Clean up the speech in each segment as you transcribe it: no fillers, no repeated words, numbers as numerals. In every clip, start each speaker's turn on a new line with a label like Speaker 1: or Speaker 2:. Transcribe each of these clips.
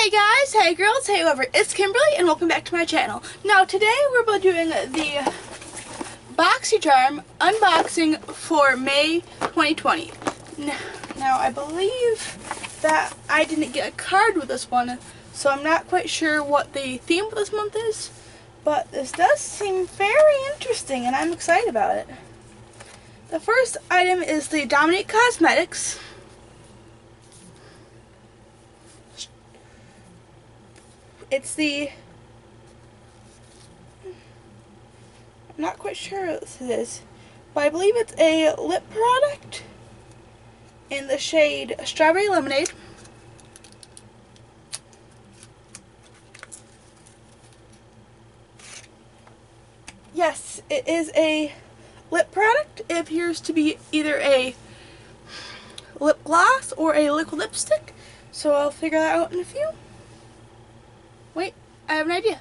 Speaker 1: Hey guys, hey girls, hey whoever, it's Kimberly and welcome back to my channel. Now today we're doing the Boxy Charm unboxing for May 2020. Now I believe that I didn't get a card with this one, so I'm not quite sure what the theme of this month is, but this does seem very interesting and I'm excited about it. The first item is the Dominique Cosmetics. It's the, I'm not quite sure what this is, but I believe it's a lip product in the shade Strawberry Lemonade. Yes, it is a lip product. It appears to be either a lip gloss or a liquid lipstick, so I'll figure that out in a few. Wait, I have an idea.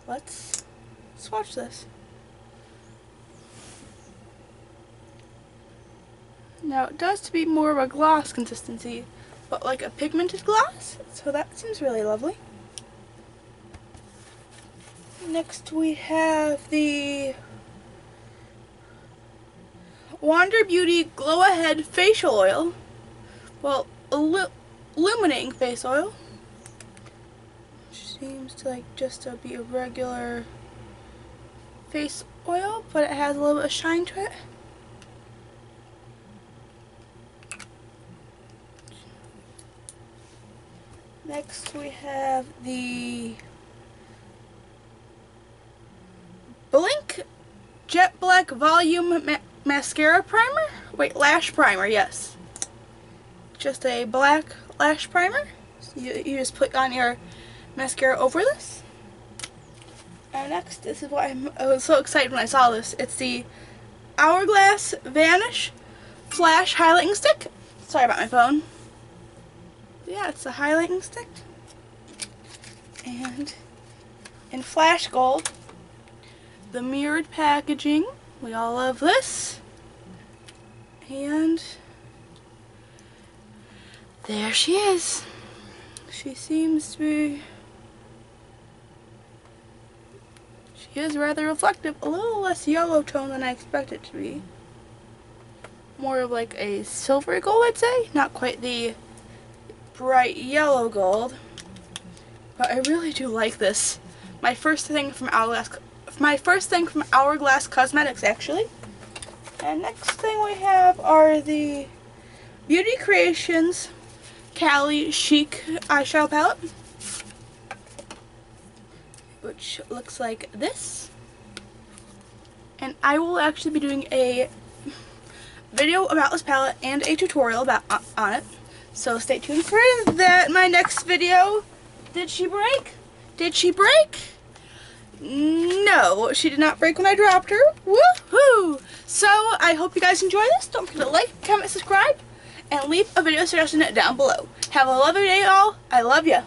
Speaker 1: Let's swatch this. Now it does to be more of a gloss consistency, but like a pigmented gloss, so that seems really lovely. Next we have the Wander Beauty Glow Ahead Facial Oil. Well, illuminating face oil. Seems to like just to be a regular face oil, but it has a little bit of shine to it. Next we have the Blink Jet Black Volume Mascara Primer. Wait, Lash Primer, yes. Just a black lash primer. So you just put on your mascara over this. And next, this is what I was so excited when I saw this. It's the Hourglass Vanish Flash Highlighting Stick. Sorry about my phone. Yeah, it's a highlighting stick. And in Flash Gold, the mirrored packaging. We all love this. And there she is. She seems to be... She is rather reflective, a little less yellow tone than I expect it to be. More of like a silvery gold, I'd say. Not quite the bright yellow gold. But I really do like this. My first thing from Hourglass Cosmetics, actually. And next thing we have are the Beauty Creations Cali Chic eyeshadow palette, which looks like this. And I will actually be doing a video about this palette and a tutorial on it, so stay tuned for that. My next video. Did she break? Did she break? No, she did not break when I dropped her. Woohoo! So I hope you guys enjoy this. Don't forget to like, comment, subscribe, and leave a video suggestion down below. Have a lovely day, all. I love ya.